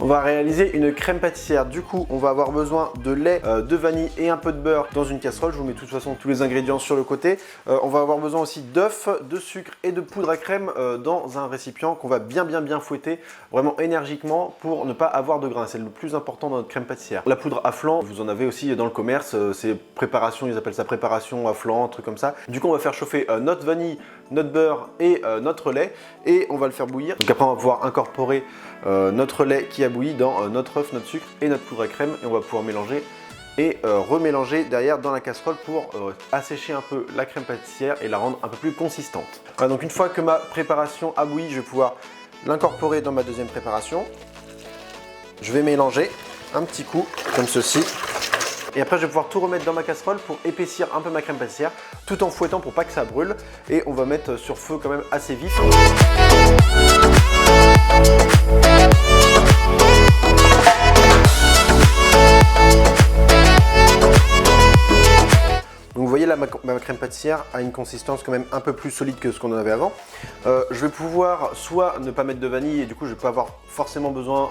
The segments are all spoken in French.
On va réaliser une crème pâtissière. Du coup, on va avoir besoin de lait, de vanille et un peu de beurre dans une casserole. Je vous mets de toute façon tous les ingrédients sur le côté. On va avoir besoin aussi d'œufs, de sucre et de poudre à crème dans un récipient qu'on va bien fouetter vraiment énergiquement pour ne pas avoir de grains. C'est le plus important dans notre crème pâtissière. La poudre à flan, vous en avez aussi dans le commerce. C'est préparation, ils appellent ça préparation à flan, un truc comme ça. Du coup, on va faire chauffer notre vanille, notre beurre et notre lait et on va le faire bouillir. Donc après, on va pouvoir incorporer notre lait qui a bouilli dans notre œuf, notre sucre et notre poudre à crème et on va pouvoir mélanger et remélanger derrière dans la casserole pour assécher un peu la crème pâtissière et la rendre un peu plus consistante. Voilà, donc une fois que ma préparation a bouilli, je vais pouvoir l'incorporer dans ma deuxième préparation. Je vais mélanger un petit coup comme ceci. Et après, je vais pouvoir tout remettre dans ma casserole pour épaissir un peu ma crème pâtissière tout en fouettant pour pas que ça brûle. Et on va mettre sur feu quand même assez vif. Donc vous voyez là, ma crème pâtissière a une consistance quand même un peu plus solide que ce qu'on en avait avant. Je vais pouvoir soit ne pas mettre de vanille et du coup je ne vais pas avoir forcément besoin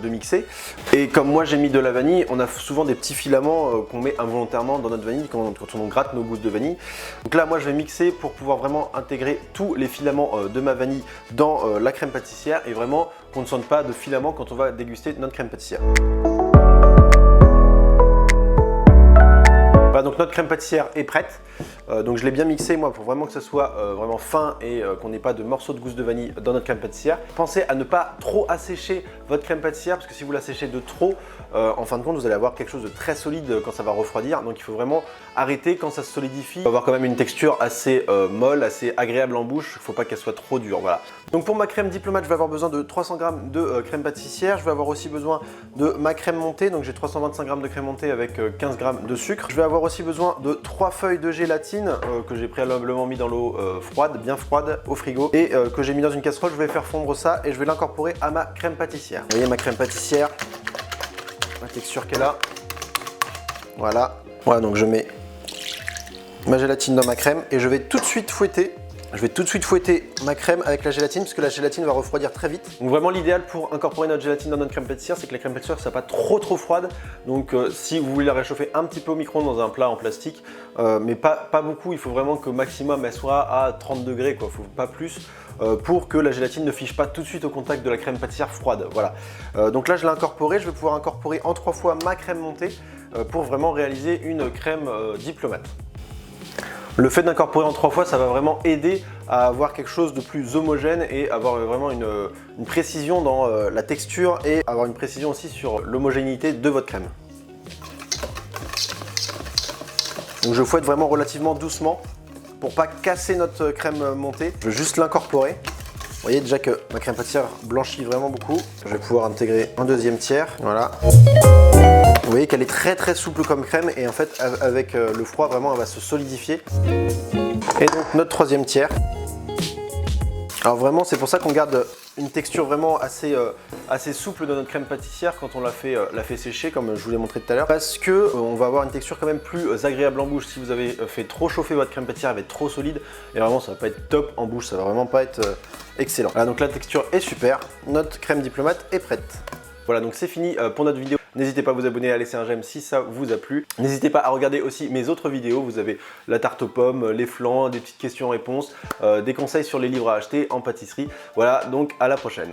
de mixer. Et comme moi j'ai mis de la vanille, on a souvent des petits filaments qu'on met involontairement dans notre vanille quand on gratte nos gousses de vanille. Donc là moi je vais mixer pour pouvoir vraiment intégrer tous les filaments de ma vanille dans la crème pâtissière et vraiment qu'on ne sente pas de filaments quand on va déguster notre crème pâtissière. Voilà, donc notre crème pâtissière est prête. Donc je l'ai bien mixé moi pour vraiment que ça soit vraiment fin et qu'on n'ait pas de morceaux de gousse de vanille dans notre crème pâtissière. Pensez à ne pas trop assécher votre crème pâtissière parce que si vous l'asséchez de trop, en fin de compte vous allez avoir quelque chose de très solide quand ça va refroidir. Donc il faut vraiment arrêter quand ça se solidifie. On va avoir quand même une texture assez molle, assez agréable en bouche. Il ne faut pas qu'elle soit trop dure. Voilà. Donc pour ma crème diplomate, je vais avoir besoin de 300 g de crème pâtissière. Je vais avoir aussi besoin de ma crème montée. Donc j'ai 325 g de crème montée avec 15 g de sucre. Je vais avoir aussi besoin de 3 feuilles de gélatine que j'ai préalablement mis dans l'eau froide, bien froide au frigo et que j'ai mis dans une casserole. Je vais faire fondre ça et je vais l'incorporer à ma crème pâtissière. Vous voyez ma crème pâtissière, la texture qu'elle a. Voilà. Voilà, donc je mets ma gélatine dans ma crème et je vais tout de suite fouetter. Je vais tout de suite fouetter ma crème avec la gélatine parce que la gélatine va refroidir très vite. Donc vraiment l'idéal pour incorporer notre gélatine dans notre crème pâtissière, c'est que la crème pâtissière ne soit pas trop froide. Donc si vous voulez la réchauffer un petit peu au micro-ondes dans un plat en plastique, mais pas beaucoup, il faut vraiment qu'au maximum elle soit à 30 degrés, quoi, faut pas plus. Pour que la gélatine ne fiche pas tout de suite au contact de la crème pâtissière froide. Voilà. Donc là je l'ai incorporé, je vais pouvoir incorporer en 3 fois ma crème montée pour vraiment réaliser une crème diplomate. Le fait d'incorporer en 3 fois, ça va vraiment aider à avoir quelque chose de plus homogène et avoir vraiment une précision dans la texture et avoir une précision aussi sur l'homogénéité de votre crème. Donc je fouette vraiment relativement doucement pour pas casser notre crème montée. Je vais juste l'incorporer. Vous voyez déjà que ma crème pâtissière blanchit vraiment beaucoup. Je vais pouvoir intégrer un deuxième tiers. Voilà. Vous voyez qu'elle est très souple comme crème et en fait avec le froid vraiment elle va se solidifier. Et donc notre troisième tiers. Alors vraiment c'est pour ça qu'on garde une texture vraiment assez souple dans notre crème pâtissière quand on la fait sécher comme je vous l'ai montré tout à l'heure, parce que on va avoir une texture quand même plus agréable en bouche. Si vous avez fait trop chauffer votre crème pâtissière, elle va être trop solide et vraiment ça va pas être top en bouche, ça va vraiment pas être excellent. Voilà, donc la texture est super, notre crème diplomate est prête. Voilà, donc c'est fini pour notre vidéo. N'hésitez pas à vous abonner, à laisser un j'aime si ça vous a plu. N'hésitez pas à regarder aussi mes autres vidéos. Vous avez la tarte aux pommes, les flans, des petites questions-réponses, des conseils sur les livres à acheter en pâtisserie. Voilà, donc à la prochaine.